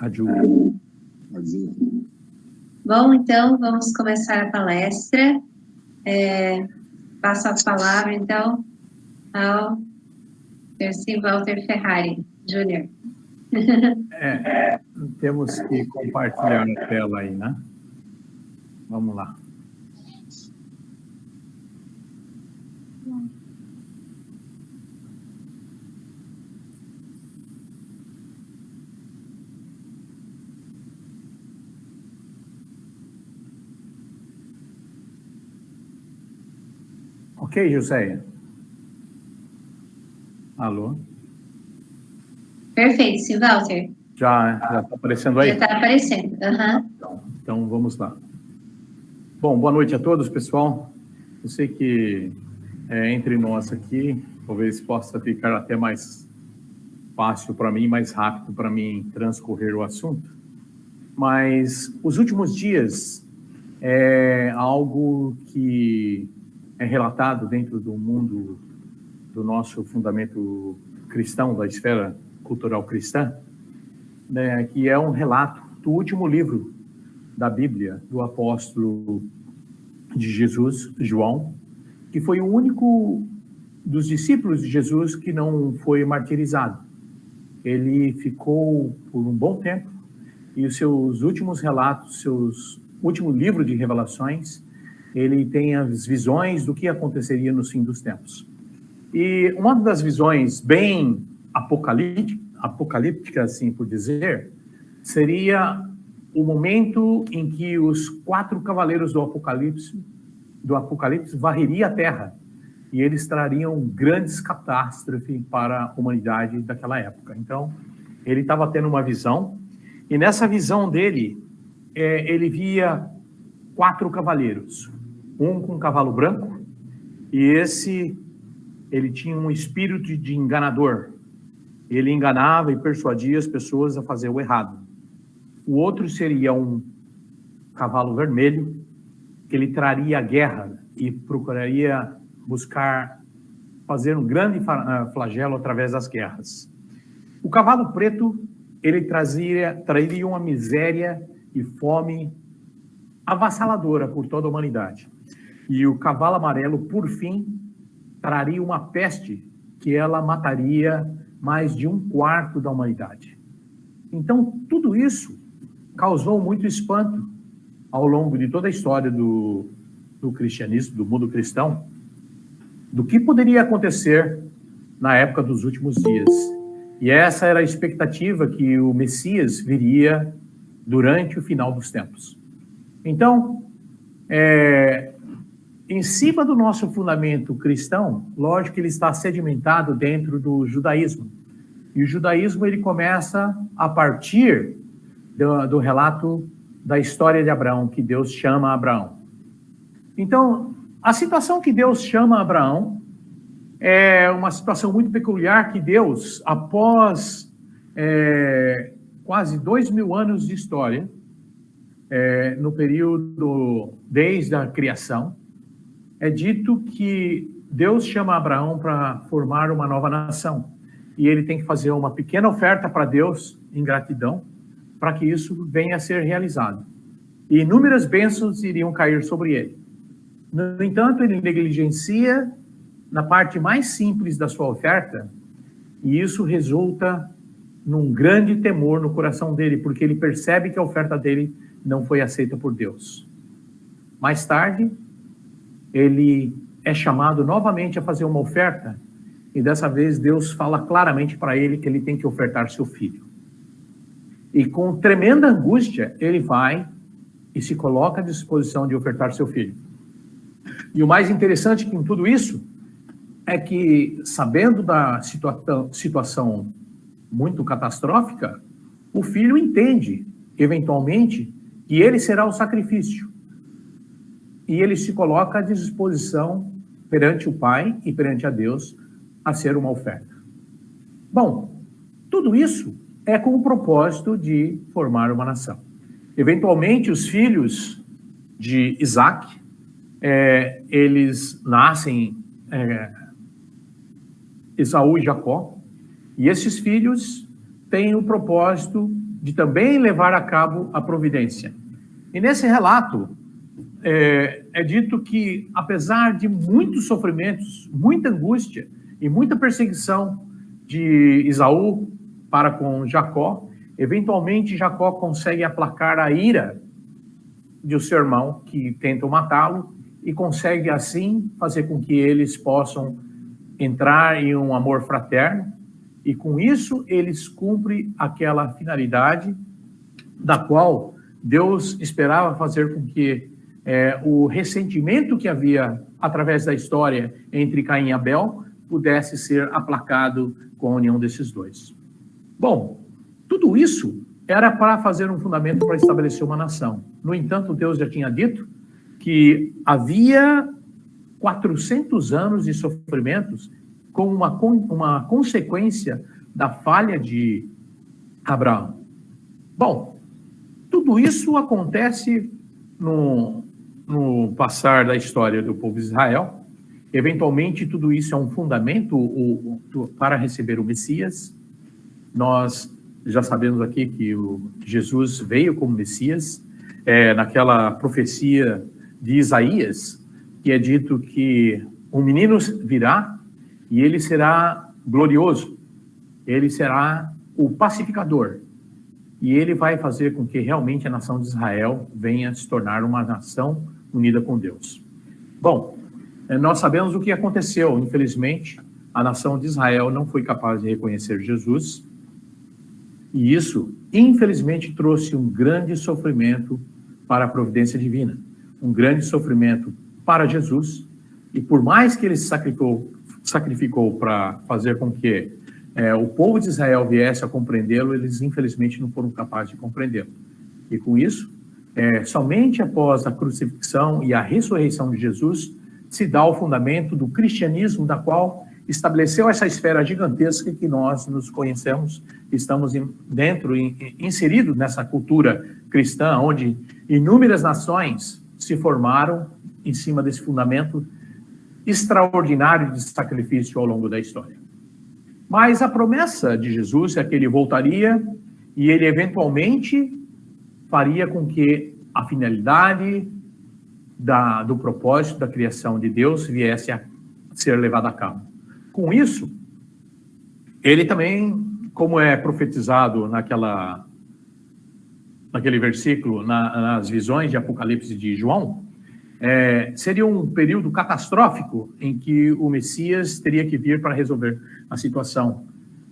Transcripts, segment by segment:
A Júlia. Bom, então, vamos começar a palestra. Passo a palavra, então, ao Percy Walter Ferrari, Júnior. Temos que compartilhar a tela aí, né? Vamos lá. Ok, José? Alô? Perfeito, Sim, Walter. Já está aparecendo aí? Já está aparecendo, Então, vamos lá. Bom, boa noite a todos, pessoal. Eu sei que entre nós aqui, talvez possa ficar até mais fácil para mim, mais rápido para mim transcorrer o assunto. Mas os últimos dias é algo que é relatado dentro do mundo do nosso fundamento cristão, da esfera cultural cristã, né, que é um relato do último livro da Bíblia, do apóstolo de Jesus, João, que foi o único dos discípulos de Jesus que não foi martirizado. Ele ficou por um bom tempo e os seus últimos relatos, seus último livro de revelações, ele tem as visões do que aconteceria no fim dos tempos. E uma das visões bem apocalíptica, assim por dizer, seria o momento em que os 4 cavaleiros do Apocalipse varreria a Terra e eles trariam grandes catástrofes para a humanidade daquela época. Então, ele estava tendo uma visão e nessa visão dele, ele via 4 cavaleiros, um com um cavalo branco e ele tinha um espírito de enganador. Ele enganava e persuadia as pessoas a fazer o errado. O outro seria um cavalo vermelho, que ele traria a guerra e procuraria fazer um grande flagelo através das guerras. O cavalo preto, ele traria uma miséria e fome avassaladora por toda a humanidade. E o cavalo amarelo, por fim, traria uma peste que ela mataria mais de 1/4 da humanidade. Então, tudo isso causou muito espanto ao longo de toda a história do cristianismo, do mundo cristão, do que poderia acontecer na época dos últimos dias. E essa era a expectativa que o Messias viria durante o final dos tempos. Então, em cima do nosso fundamento cristão, lógico que ele está sedimentado dentro do judaísmo. E o judaísmo ele começa a partir do relato da história de Abraão, que Deus chama Abraão. Então, a situação que Deus chama Abraão é uma situação muito peculiar que Deus, após quase 2000 anos de história, no período desde a criação, é dito que Deus chama Abraão para formar uma nova nação. E ele tem que fazer uma pequena oferta para Deus, em gratidão, para que isso venha a ser realizado. E inúmeras bênçãos iriam cair sobre ele. No entanto, ele negligencia na parte mais simples da sua oferta, e isso resulta num grande temor no coração dele, porque ele percebe que a oferta dele não foi aceita por Deus. Mais tarde, ele é chamado novamente a fazer uma oferta, e dessa vez Deus fala claramente para ele que ele tem que ofertar seu filho. E com tremenda angústia, ele vai e se coloca à disposição de ofertar seu filho. E o mais interessante que em tudo isso é que, sabendo da situação muito catastrófica, o filho entende, eventualmente, que ele será o sacrifício. E ele se coloca à disposição perante o Pai e perante a Deus a ser uma oferta. Bom, tudo isso é com o propósito de formar uma nação. Eventualmente, os filhos de Isaac, eles nascem Esaú e Jacó, e esses filhos têm o propósito de também levar a cabo a providência. E nesse relato, é dito que, apesar de muitos sofrimentos, muita angústia e muita perseguição de Esaú para com Jacó, eventualmente Jacó consegue aplacar a ira de seu irmão, que tentam matá-lo, e consegue assim fazer com que eles possam entrar em um amor fraterno, e com isso eles cumprem aquela finalidade da qual Deus esperava fazer com que o ressentimento que havia através da história entre Caim e Abel pudesse ser aplacado com a união desses dois. Bom, tudo isso era para fazer um fundamento para estabelecer uma nação. No entanto, Deus já tinha dito que havia 400 anos de sofrimentos como uma consequência da falha de Abraão. Bom, tudo isso acontece no passar da história do povo de Israel. Eventualmente, tudo isso é um fundamento para receber o Messias. Nós já sabemos aqui que Jesus veio como Messias, naquela profecia de Isaías, que é dito que um menino virá e ele será glorioso, ele será o pacificador, e ele vai fazer com que realmente a nação de Israel venha se tornar uma nação unida com Deus. Bom, nós sabemos o que aconteceu. Infelizmente, a nação de Israel não foi capaz de reconhecer Jesus, e isso, infelizmente, trouxe um grande sofrimento para a providência divina, um grande sofrimento para Jesus, e por mais que ele se sacrificou para fazer com que o povo de Israel viesse a compreendê-lo, eles infelizmente não foram capazes de compreendê-lo. E com isso, somente após a crucifixão e a ressurreição de Jesus, se dá o fundamento do cristianismo, da qual estabeleceu essa esfera gigantesca que nós nos conhecemos, estamos inseridos nessa cultura cristã, onde inúmeras nações se formaram em cima desse fundamento extraordinário de sacrifício ao longo da história. Mas a promessa de Jesus é que ele voltaria e ele eventualmente faria com que a finalidade do propósito da criação de Deus viesse a ser levada a cabo. Com isso, ele também, como é profetizado naquele versículo, nas visões de Apocalipse de João, seria um período catastrófico em que o Messias teria que vir para resolver a situação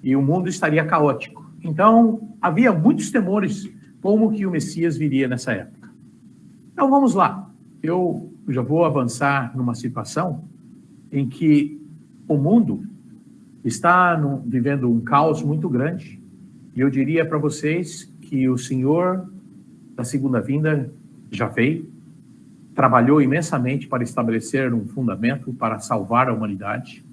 e o mundo estaria caótico. Então, havia muitos temores como que o Messias viria nessa época. Então, vamos lá. Eu já vou avançar numa situação em que o mundo está vivendo um caos muito grande, e eu diria para vocês que o Senhor da segunda vinda já veio, trabalhou imensamente para estabelecer um fundamento para salvar a humanidade,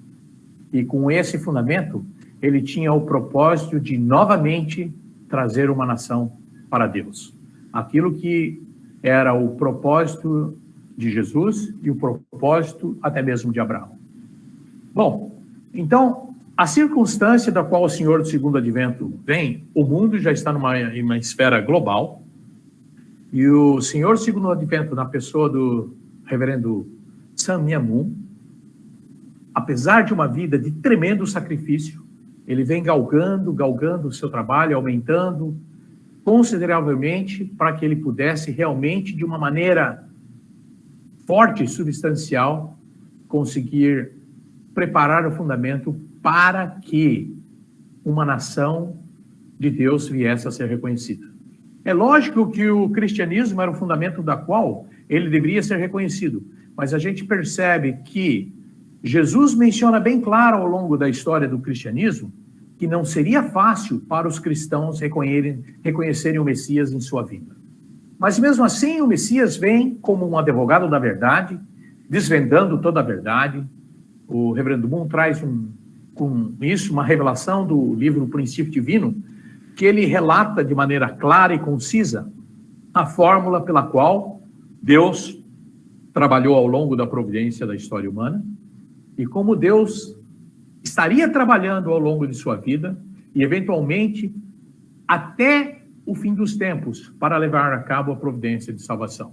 e com esse fundamento ele tinha o propósito de novamente trazer uma nação para Deus. Aquilo que era o propósito de Jesus e o propósito até mesmo de Abraão. Bom, então, a circunstância da qual o Senhor do segundo advento vem, o mundo já está em uma esfera global, e o Senhor do segundo advento, na pessoa do reverendo Sam Nyamun, apesar de uma vida de tremendo sacrifício, ele vem galgando o seu trabalho, aumentando consideravelmente para que ele pudesse realmente, de uma maneira forte e substancial, conseguir preparar o fundamento para que uma nação de Deus viesse a ser reconhecida. É lógico que o cristianismo era o fundamento da qual ele deveria ser reconhecido, mas a gente percebe que Jesus menciona bem claro ao longo da história do cristianismo que não seria fácil para os cristãos reconhecerem o Messias em sua vida. Mas mesmo assim, o Messias vem como um advogado da verdade, desvendando toda a verdade. O reverendo Moon traz com isso uma revelação do livro O Princípio Divino, que ele relata de maneira clara e concisa a fórmula pela qual Deus trabalhou ao longo da providência da história humana e como Deus estaria trabalhando ao longo de sua vida e, eventualmente, até o fim dos tempos para levar a cabo a providência de salvação.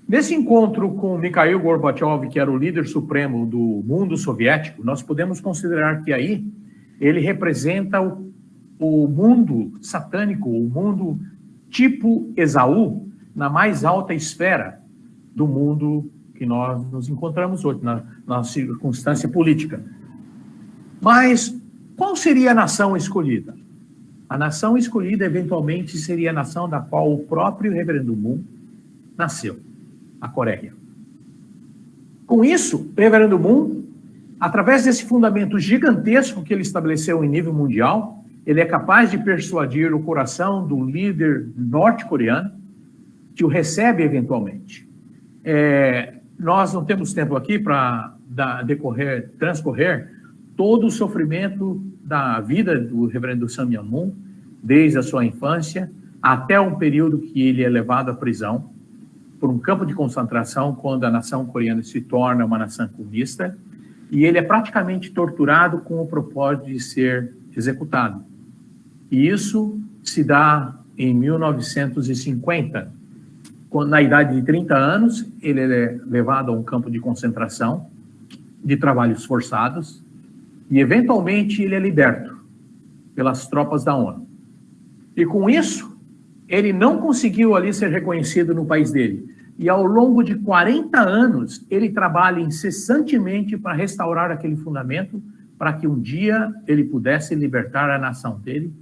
Nesse encontro com Mikhail Gorbachev, que era o líder supremo do mundo soviético, nós podemos considerar que aí ele representa o mundo satânico, o mundo tipo Esaú, na mais alta esfera do mundo que nós nos encontramos hoje, na circunstância política. Mas qual seria a nação escolhida? A nação escolhida, eventualmente, seria a nação da qual o próprio Reverendo Moon nasceu, a Coreia. Com isso, o Reverendo Moon, através desse fundamento gigantesco que ele estabeleceu em nível mundial, ele é capaz de persuadir o coração do líder norte-coreano, que o recebe eventualmente. Nós não temos tempo aqui para transcorrer todo o sofrimento da vida do reverendo Sun Myung Moon, desde a sua infância até um período que ele é levado à prisão por um campo de concentração, quando a nação coreana se torna uma nação comunista, e ele é praticamente torturado com o propósito de ser executado. E isso se dá em 1950, quando, na idade de 30 anos, ele é levado a um campo de concentração, de trabalhos forçados, e eventualmente ele é liberto pelas tropas da ONU. E com isso, ele não conseguiu ali ser reconhecido no país dele. E ao longo de 40 anos, ele trabalha incessantemente para restaurar aquele fundamento, para que um dia ele pudesse libertar a nação dele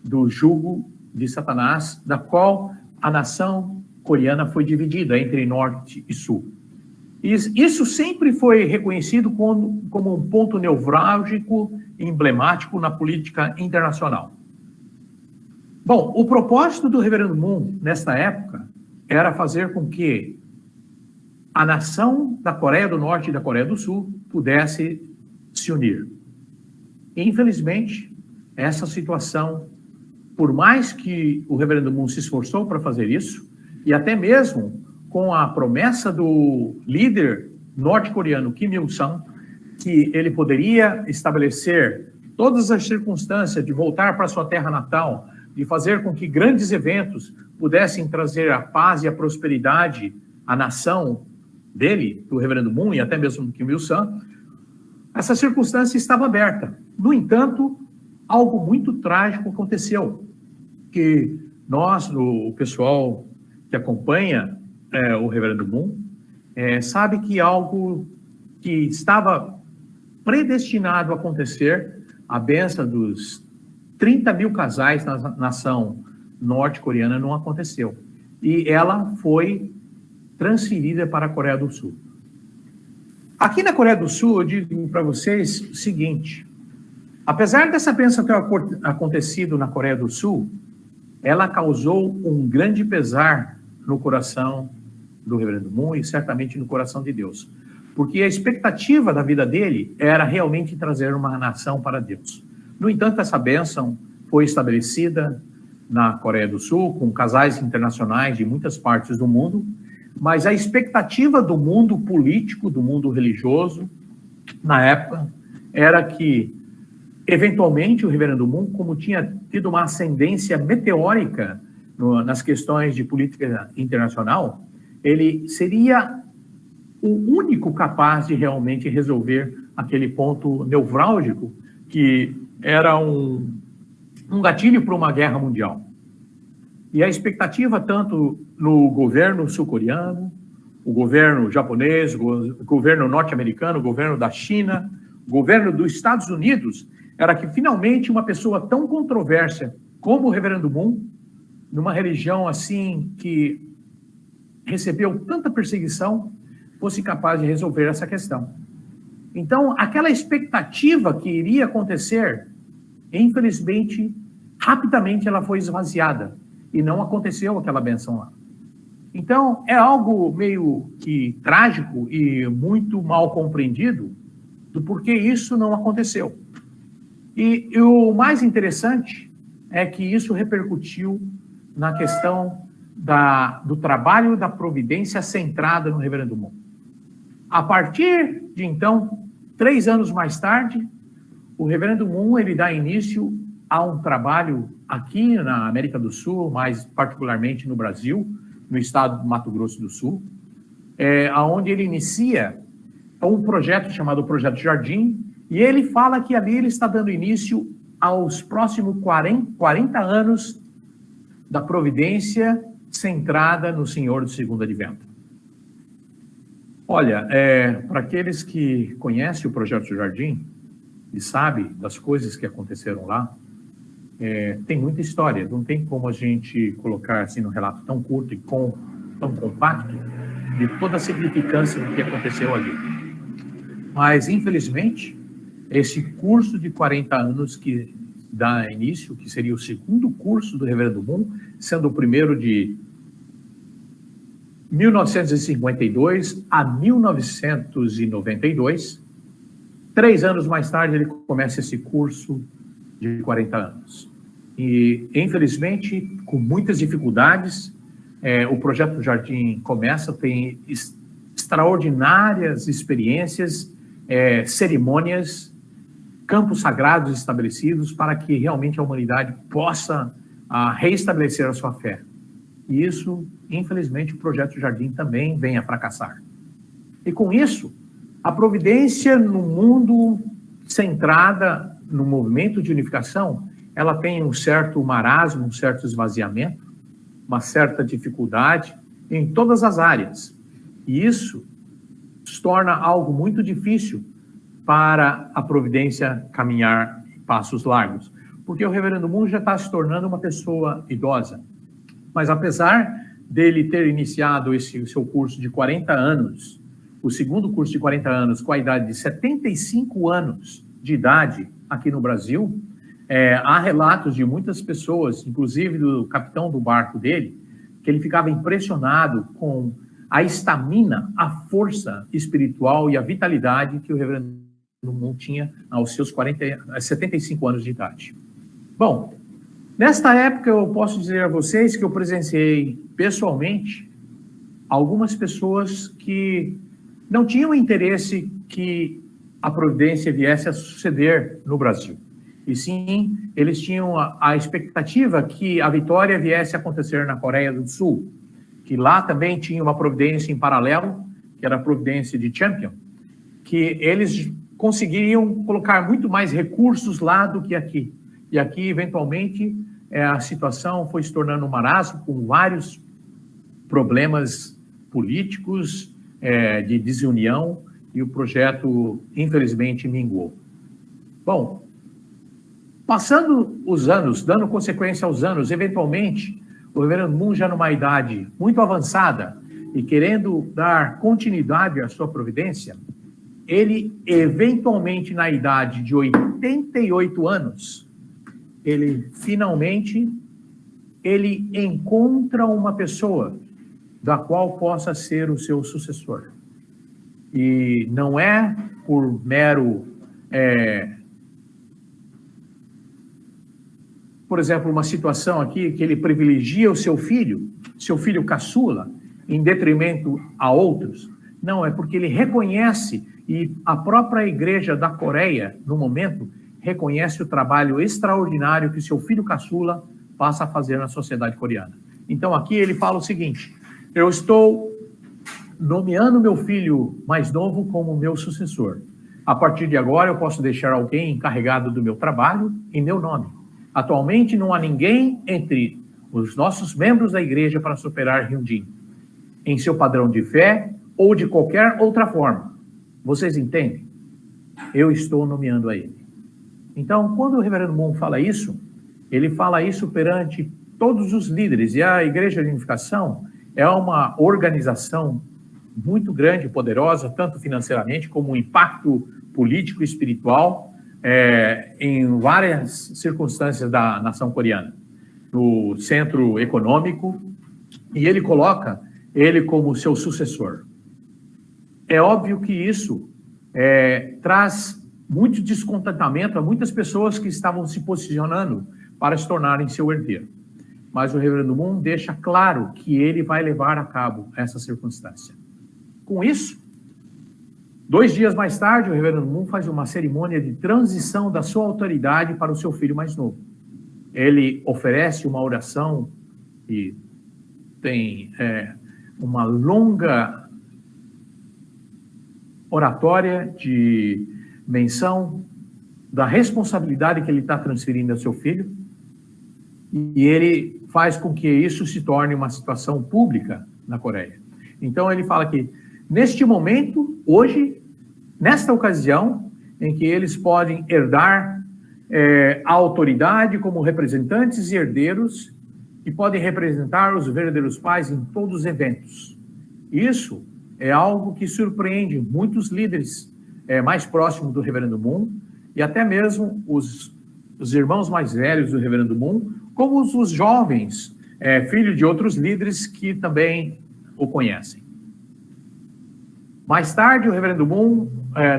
do jugo de Satanás, da qual a nação coreana foi dividida entre norte e sul. E isso sempre foi reconhecido como um ponto nevrálgico e emblemático na política internacional. Bom, o propósito do Reverendo Moon, nesta época, era fazer com que a nação da Coreia do Norte e da Coreia do Sul pudesse se unir. Infelizmente, essa situação, por mais que o Reverendo Moon se esforçou para fazer isso, e até mesmo com a promessa do líder norte-coreano Kim Il-sung, que ele poderia estabelecer todas as circunstâncias de voltar para sua terra natal, de fazer com que grandes eventos pudessem trazer a paz e a prosperidade à nação dele, do Reverendo Moon e até mesmo do Kim Il-sung, essa circunstância estava aberta. No entanto, algo muito trágico aconteceu, que nós, o pessoal que acompanha o Reverendo Moon, sabe que algo que estava predestinado a acontecer, a bênção dos 30 mil casais na nação norte-coreana, não aconteceu. E ela foi transferida para a Coreia do Sul. Aqui na Coreia do Sul, eu digo para vocês o seguinte: apesar dessa bênção ter acontecido na Coreia do Sul, ela causou um grande pesar no coração do Reverendo Moon e certamente no coração de Deus. Porque a expectativa da vida dele era realmente trazer uma nação para Deus. No entanto, essa bênção foi estabelecida na Coreia do Sul, com casais internacionais de muitas partes do mundo, mas a expectativa do mundo político, do mundo religioso, na época, era que, eventualmente, o Reverendo Moon, como tinha tido uma ascendência meteórica nas questões de política internacional, ele seria o único capaz de realmente resolver aquele ponto nevrálgico, que era um gatilho para uma guerra mundial. E a expectativa, tanto no governo sul-coreano, o governo japonês, o governo norte-americano, o governo da China, o governo dos Estados Unidos, era que finalmente uma pessoa tão controversa como o Reverendo Moon, numa religião assim que recebeu tanta perseguição, fosse capaz de resolver essa questão. Então, aquela expectativa que iria acontecer, infelizmente, rapidamente ela foi esvaziada e não aconteceu aquela benção lá. Então, é algo meio que trágico e muito mal compreendido do porquê isso não aconteceu. E o mais interessante é que isso repercutiu na questão do trabalho da providência centrada no Reverendo Moon. A partir de então, 3 anos mais tarde, o Reverendo Moon ele dá início há um trabalho aqui na América do Sul, mais particularmente no Brasil, no estado do Mato Grosso do Sul, onde ele inicia um projeto chamado Projeto Jardim, e ele fala que ali ele está dando início aos próximos 40 anos da providência centrada no Senhor do Segundo Advento. Olha, para aqueles que conhecem o Projeto Jardim e sabem das coisas que aconteceram lá, tem muita história, não tem como a gente colocar assim no relato tão curto e tão compacto de toda a significância do que aconteceu ali. Mas, infelizmente, esse curso de 40 anos que dá início, que seria o segundo curso do Reverendo Moon, sendo o primeiro de 1952 a 1992, 3 anos mais tarde ele começa esse curso de 40 anos. E, infelizmente, com muitas dificuldades, o Projeto Jardim começa, tem extraordinárias experiências, cerimônias, campos sagrados estabelecidos para que realmente a humanidade possa reestabelecer a sua fé. E isso, infelizmente, o Projeto Jardim também vem a fracassar. E com isso, a providência no mundo centrada no movimento de unificação, ela tem um certo marasmo, um certo esvaziamento, uma certa dificuldade em todas as áreas. E isso se torna algo muito difícil para a providência caminhar passos largos. Porque o Reverendo Moon já está se tornando uma pessoa idosa. Mas apesar dele ter iniciado esse seu curso de 40 anos, o segundo curso de 40 anos, com a idade de 75 anos de idade aqui no Brasil, há relatos de muitas pessoas, inclusive do capitão do barco dele, que ele ficava impressionado com a estamina, a força espiritual e a vitalidade que o Reverendo Moon tinha aos seus 75 anos de idade. Bom, nesta época eu posso dizer a vocês que eu presenciei pessoalmente algumas pessoas que não tinham interesse que a providência viesse a suceder no Brasil. E sim, eles tinham a expectativa que a vitória viesse a acontecer na Coreia do Sul, que lá também tinha uma providência em paralelo, que era a providência de Champion, que eles conseguiriam colocar muito mais recursos lá do que aqui. E aqui, eventualmente, a situação foi se tornando um marasmo, com vários problemas políticos, de desunião, e o projeto, infelizmente, minguou. Bom, passando os anos, dando consequência aos anos, eventualmente, o Reverendo Moon, já numa idade muito avançada e querendo dar continuidade à sua providência, ele, eventualmente, na idade de 88 anos, ele finalmente encontra uma pessoa da qual possa ser o seu sucessor. E não é por mero, por exemplo, uma situação aqui que ele privilegia o seu filho caçula, em detrimento a outros. Não, é porque ele reconhece, e a própria igreja da Coreia, no momento, reconhece o trabalho extraordinário que seu filho caçula passa a fazer na sociedade coreana. Então, aqui ele fala o seguinte: eu estou nomeando meu filho mais novo como meu sucessor. A partir de agora, eu posso deixar alguém encarregado do meu trabalho em meu nome. Atualmente, não há ninguém entre os nossos membros da igreja para superar Hyun-jin, em seu padrão de fé ou de qualquer outra forma. Vocês entendem? Eu estou nomeando a ele. Então, quando o Reverendo Moon fala isso, ele fala isso perante todos os líderes. E a Igreja de Unificação é uma organização muito grande e poderosa, tanto financeiramente como um impacto político e espiritual em várias circunstâncias da nação coreana. No centro econômico, e ele coloca ele como seu sucessor. É óbvio que isso traz muito descontentamento a muitas pessoas que estavam se posicionando para se tornarem seu herdeiro. Mas o Reverendo Moon deixa claro que ele vai levar a cabo essa circunstância. Com isso, 2 dias mais tarde, o Reverendo Moon faz uma cerimônia de transição da sua autoridade para o seu filho mais novo. ele oferece uma oração que tem uma longa oratória de menção da responsabilidade que ele está transferindo ao seu filho, e ele faz com que isso se torne uma situação pública na Coreia. Então ele fala que, neste momento, hoje, nesta ocasião, em que eles podem herdar a autoridade como representantes e herdeiros, e podem representar os verdadeiros pais em todos os eventos. Isso é algo que surpreende muitos líderes mais próximos do Reverendo Moon, e até mesmo os irmãos mais velhos do Reverendo Moon, como os jovens, filhos de outros líderes que também o conhecem. Mais tarde, o Reverendo Moon,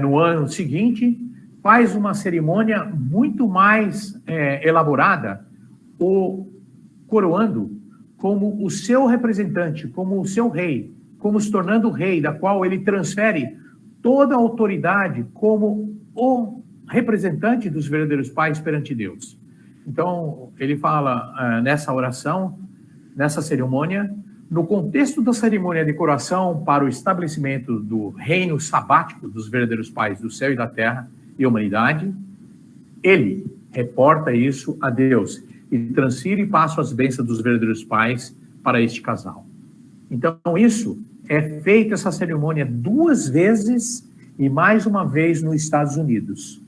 no ano seguinte, faz uma cerimônia muito mais elaborada, o coroando como o seu representante, como o seu rei, como se tornando o rei, da qual ele transfere toda a autoridade como o representante dos verdadeiros pais perante Deus. Então, ele fala nessa oração, nessa cerimônia, no contexto da cerimônia de coroação para o estabelecimento do reino sabático dos verdadeiros pais do céu e da terra e humanidade, ele reporta isso a Deus e transfere e passa as bênçãos dos verdadeiros pais para este casal. Então, isso é feita, essa cerimônia, 2 vezes e mais uma vez nos Estados Unidos.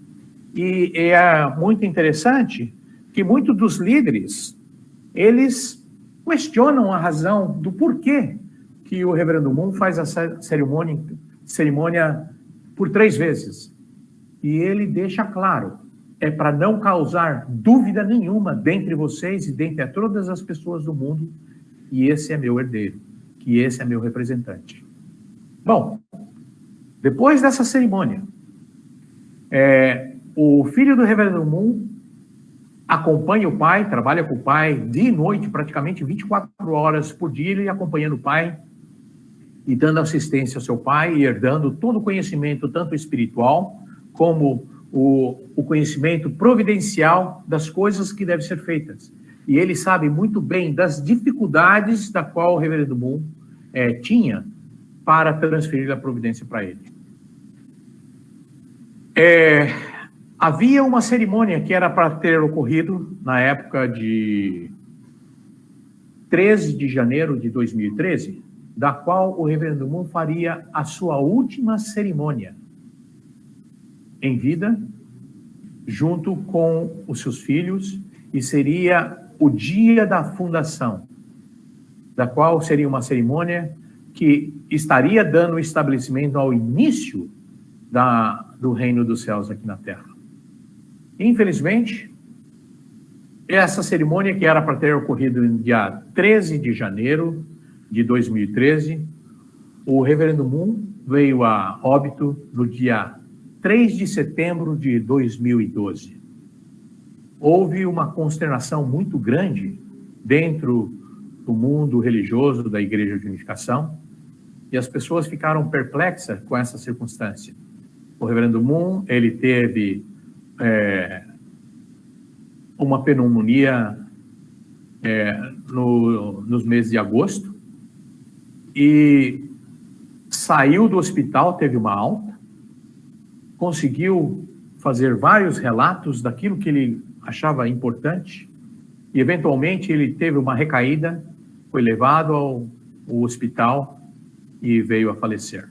E é muito interessante que muitos dos líderes, eles questionam a razão do porquê que o Reverendo Moon faz essa cerimônia por 3 vezes. E ele deixa claro, é para não causar dúvida nenhuma dentre vocês e dentre todas as pessoas do mundo, que esse é meu herdeiro, que esse é meu representante. Bom, depois dessa cerimônia, o filho do Reverendo Moon acompanha o pai, trabalha com o pai dia e noite, praticamente 24 horas por dia, ele acompanhando o pai e dando assistência ao seu pai e herdando todo o conhecimento, tanto espiritual como o conhecimento providencial das coisas que devem ser feitas. E ele sabe muito bem das dificuldades da qual o Reverendo Moon tinha para transferir a providência para ele. Havia uma cerimônia que era para ter ocorrido na época de 13 de janeiro de 2013, da qual o Reverendo Moon faria a sua última cerimônia em vida, junto com os seus filhos, e seria o dia da fundação, da qual seria uma cerimônia que estaria dando estabelecimento ao início do reino dos céus aqui na Terra. Infelizmente, essa cerimônia, que era para ter ocorrido no dia 13 de janeiro de 2013, o Reverendo Moon veio a óbito no dia 3 de setembro de 2012. Houve uma consternação muito grande dentro do mundo religioso da Igreja de Unificação, e as pessoas ficaram perplexas com essa circunstância. O Reverendo Moon, ele teve uma pneumonia nos meses de agosto, e saiu do hospital, teve uma alta, conseguiu fazer vários relatos daquilo que ele achava importante, e eventualmente ele teve uma recaída, foi levado ao hospital e veio a falecer.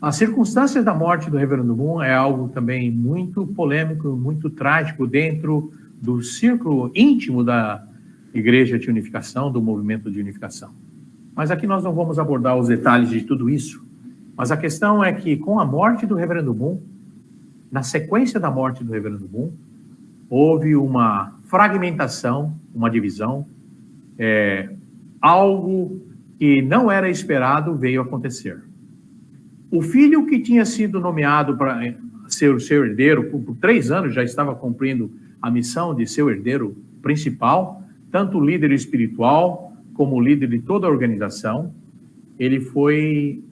As circunstâncias da morte do Reverendo Moon é algo também muito polêmico, muito trágico dentro do círculo íntimo da Igreja de Unificação, do movimento de unificação. Mas aqui nós não vamos abordar os detalhes de tudo isso, mas a questão é que, com a morte do Reverendo Moon, na sequência da morte do Reverendo Moon, houve uma fragmentação, uma divisão, algo que não era esperado veio a acontecer. O filho que tinha sido nomeado para ser o seu herdeiro, por 3 anos já estava cumprindo a missão de ser o herdeiro principal, tanto líder espiritual como líder de toda a organização, ele foi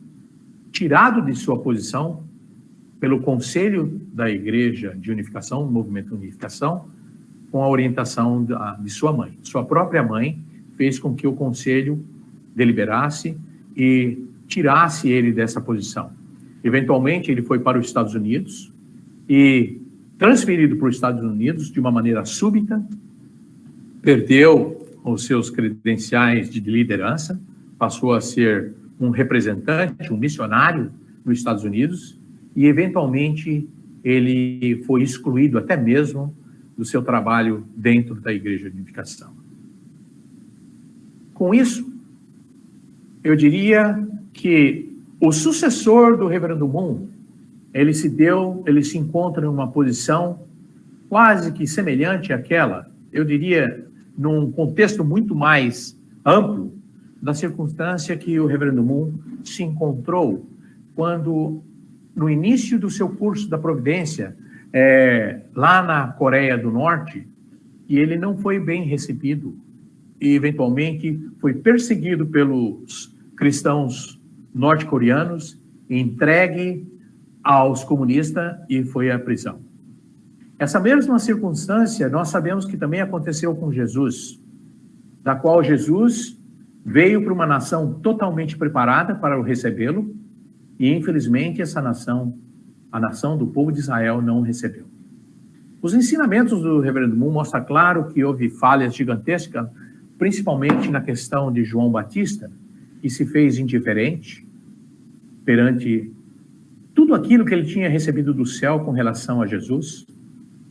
tirado de sua posição pelo Conselho da Igreja de Unificação, do Movimento de Unificação, com a orientação de sua mãe. Sua própria mãe fez com que o conselho deliberasse e tirasse ele dessa posição. Eventualmente, ele foi para os Estados Unidos e, transferido para os Estados Unidos de uma maneira súbita, perdeu os seus credenciais de liderança, passou a ser um representante, um missionário nos Estados Unidos e, eventualmente, ele foi excluído até mesmo do seu trabalho dentro da Igreja de Unificação. Com isso, eu diria que o sucessor do Reverendo Moon, ele se encontra em uma posição quase que semelhante àquela, eu diria, num contexto muito mais amplo, da circunstância que o Reverendo Moon se encontrou quando, no início do seu curso da Providência, lá na Coreia do Norte, e ele não foi bem recebido, e eventualmente foi perseguido pelos cristãos norte-coreanos, entregue aos comunistas e foi à prisão. Essa mesma circunstância, nós sabemos que também aconteceu com Jesus, da qual Jesus veio para uma nação totalmente preparada para o recebê-lo, e infelizmente essa nação, a nação do povo de Israel, não o recebeu. Os ensinamentos do Reverendo Moon mostram claro que houve falhas gigantescas, principalmente na questão de João Batista, que se fez indiferente perante tudo aquilo que ele tinha recebido do céu com relação a Jesus.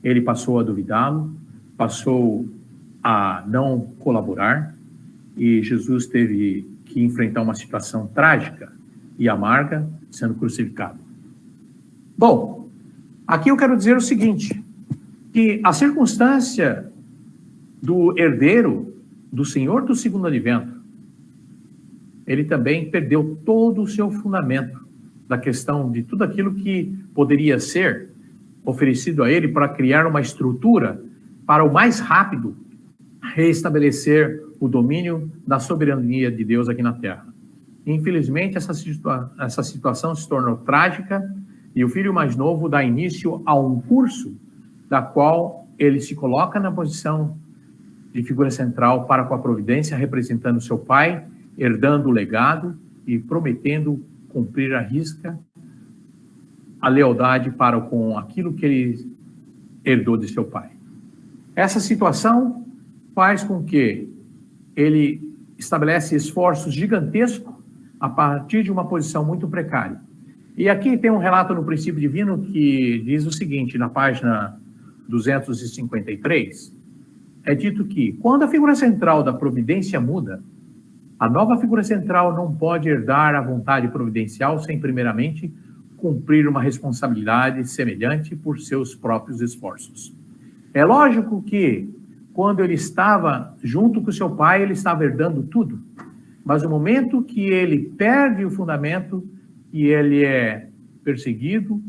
Ele passou a duvidá-lo, passou a não colaborar, e Jesus teve que enfrentar uma situação trágica e amarga, sendo crucificado. Bom, aqui eu quero dizer o seguinte, que a circunstância do herdeiro, do Senhor do segundo advento, ele também perdeu todo o seu fundamento da questão de tudo aquilo que poderia ser oferecido a ele para criar uma estrutura para o mais rápido reestabelecer o domínio da soberania de Deus aqui na Terra. Infelizmente, essa situação se tornou trágica e o filho mais novo dá início a um curso da qual ele se coloca na posição de figura central para com a providência, representando seu pai, herdando o legado e prometendo cumprir à risca a lealdade para com aquilo que ele herdou de seu pai. Essa situação faz com que ele estabelece esforços gigantescos a partir de uma posição muito precária. E aqui tem um relato no Princípio Divino que diz o seguinte, na página 253, é dito que, quando a figura central da providência muda, a nova figura central não pode herdar a vontade providencial sem, primeiramente, cumprir uma responsabilidade semelhante por seus próprios esforços. É lógico que, quando ele estava junto com seu pai, ele estava herdando tudo. Mas no momento que ele perde o fundamento e ele é perseguido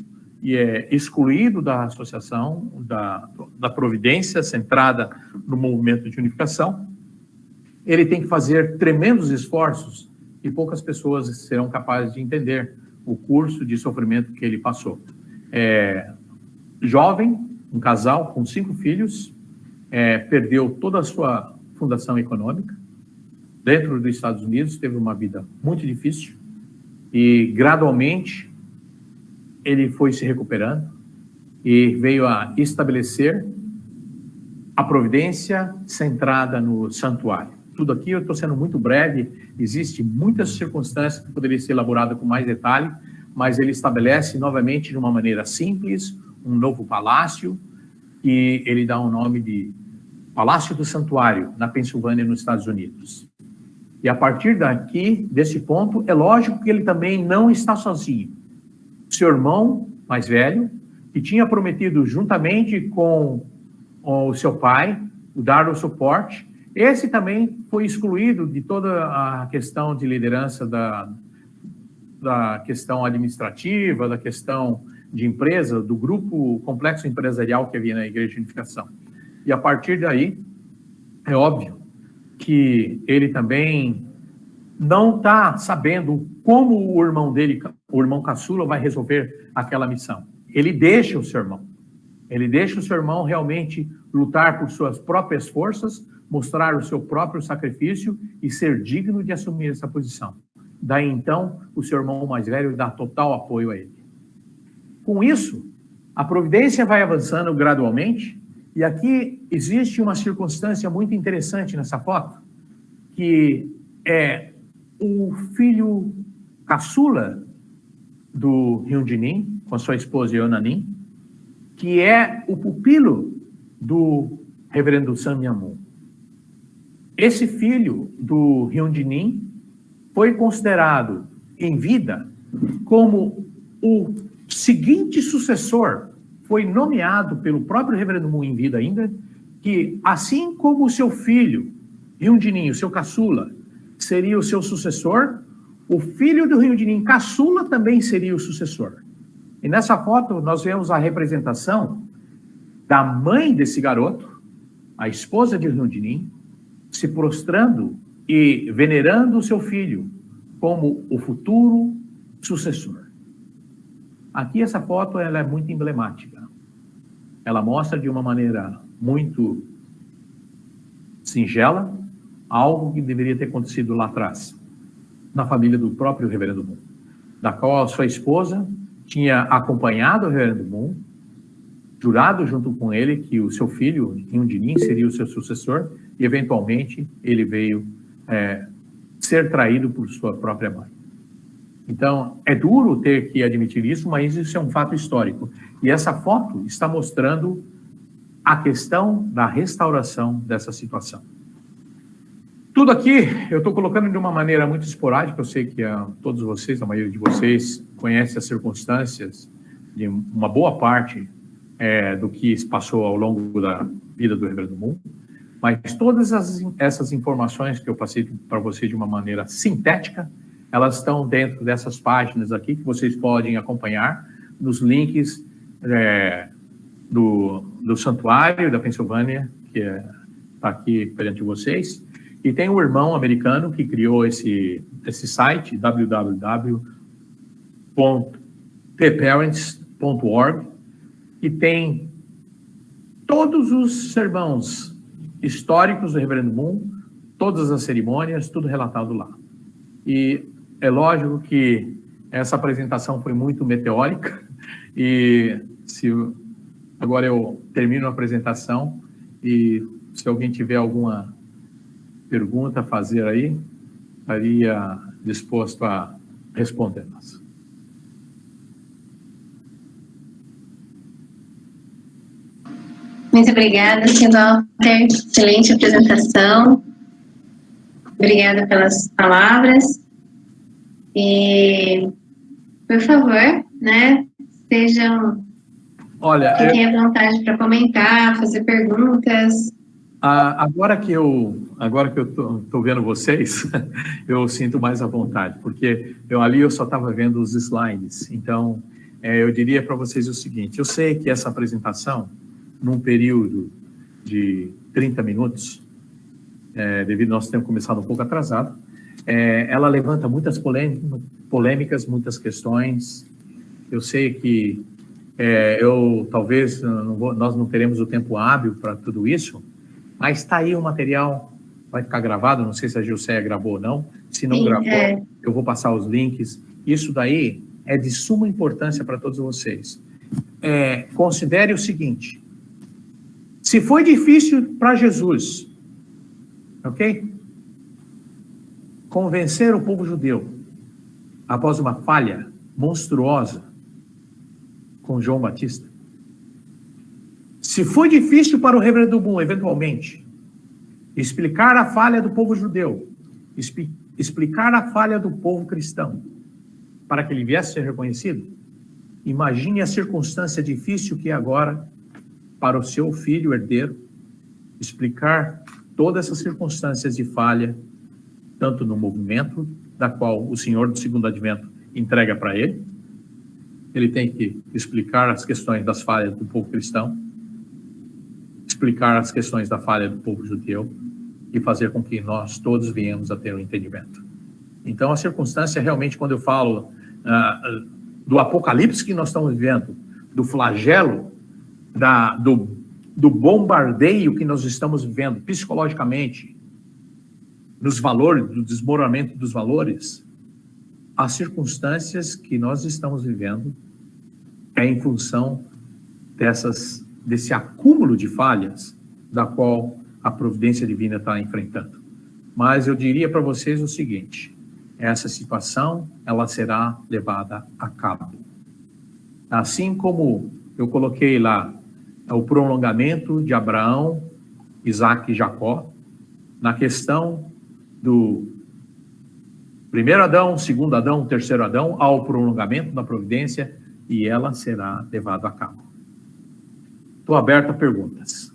e é excluído da associação, da providência centrada no movimento de unificação, ele tem que fazer tremendos esforços e poucas pessoas serão capazes de entender o curso de sofrimento que ele passou. Jovem, um casal com 5 filhos, perdeu toda a sua fundação econômica. Dentro dos Estados Unidos, teve uma vida muito difícil e, gradualmente, ele foi se recuperando e veio a estabelecer a providência centrada no santuário. Tudo aqui eu estou sendo muito breve, existem muitas circunstâncias que poderiam ser elaboradas com mais detalhe, mas ele estabelece novamente de uma maneira simples um novo palácio e ele dá o nome de Palácio do Santuário, na Pensilvânia, nos Estados Unidos. E a partir daqui, desse ponto, é lógico que ele também não está sozinho. Seu irmão mais velho, que tinha prometido juntamente com o seu pai, dar o suporte, esse também foi excluído de toda a questão de liderança da questão administrativa, da questão de empresa, do grupo complexo empresarial que havia na Igreja de Unificação. E a partir daí, é óbvio que ele também não está sabendo como o irmão dele, o irmão caçula, vai resolver aquela missão. Ele deixa o seu irmão. Ele deixa o seu irmão realmente lutar por suas próprias forças, mostrar o seu próprio sacrifício e ser digno de assumir essa posição. Daí, então, o seu irmão mais velho dá total apoio a ele. Com isso, a providência vai avançando gradualmente, e aqui existe uma circunstância muito interessante nessa foto, que é o filho caçula do Hyunjin, com sua esposa Yonanin, que é o pupilo do reverendo Sun Myung-moon. Esse filho do Hyunjin foi considerado em vida como o seguinte sucessor, foi nomeado pelo próprio reverendo Moon em vida ainda, que assim como o seu filho, Hyunjin, o seu caçula, seria o seu sucessor, o filho do Hyunjin caçula também seria o sucessor. E nessa foto nós vemos a representação da mãe desse garoto, a esposa de Hyunjin, se prostrando e venerando o seu filho como o futuro sucessor. Aqui essa foto ela é muito emblemática. Ela mostra de uma maneira muito singela algo que deveria ter acontecido lá atrás, na família do próprio reverendo Moon, da qual a sua esposa tinha acompanhado o reverendo Moon, jurado junto com ele que o seu filho, Hyunjin, seria o seu sucessor, e eventualmente ele veio ser traído por sua própria mãe. Então, é duro ter que admitir isso, mas isso é um fato histórico. E essa foto está mostrando a questão da restauração dessa situação. Tudo aqui eu estou colocando de uma maneira muito esporádica, eu sei que todos vocês, a maioria de vocês, conhece as circunstâncias de uma boa parte do que se passou ao longo da vida do reverendo Moon, mas todas essas informações que eu passei para você de uma maneira sintética, elas estão dentro dessas páginas aqui, que vocês podem acompanhar nos links do Santuário da Pensilvânia, que está aqui perante vocês. E tem um irmão americano que criou esse site, www.theparents.org, e tem todos os sermões históricos do reverendo Moon, todas as cerimônias, tudo relatado lá. E é lógico que essa apresentação foi muito meteórica, e agora eu termino a apresentação, e se alguém tiver alguma pergunta a fazer aí, estaria disposto a respondê-las. Muito obrigada, Sr. Walter. Excelente apresentação. Obrigada pelas palavras. E, por favor, né, fiquem à vontade para comentar, fazer perguntas. Agora que eu estou vendo vocês, eu sinto mais à vontade, porque ali eu só estava vendo os slides. Então, eu diria para vocês o seguinte: eu sei que essa apresentação, num período de 30 minutos, devido ao nosso tempo começado um pouco atrasado, ela levanta muitas polêmicas, muitas questões. Eu sei que talvez nós não teremos o tempo hábil para tudo isso, mas está aí o material, vai ficar gravado, não sei se a Gilceia gravou ou não. Se não gravou, eu vou passar os links. Isso daí é de suma importância para todos vocês. Considere o seguinte: se foi difícil para Jesus, ok? Convencer o povo judeu, após uma falha monstruosa com João Batista, se foi difícil para o reverendo Moon, eventualmente, explicar a falha do povo judeu, explicar a falha do povo cristão, para que ele viesse a ser reconhecido, imagine a circunstância difícil que é agora para o seu filho herdeiro explicar todas essas circunstâncias de falha, tanto no movimento, da qual o Senhor do Segundo Advento entrega para ele. Ele tem que explicar as questões das falhas do povo cristão, explicar as questões da falha do povo judeu e fazer com que nós todos venhamos a ter um entendimento. Então, a circunstância realmente, quando eu falo do apocalipse que nós estamos vivendo, do flagelo do bombardeio que nós estamos vivendo psicologicamente, nos valores, do desmoronamento dos valores, as circunstâncias que nós estamos vivendo é em função desse acúmulo de falhas da qual a providência divina está enfrentando. Mas eu diria para vocês o seguinte: essa situação, ela será levada a cabo. Assim como eu coloquei lá o prolongamento de Abraão, Isaac e Jacó, na questão do primeiro Adão, segundo Adão, terceiro Adão, ao prolongamento da providência, e ela será levada a cabo. Estou aberto a perguntas.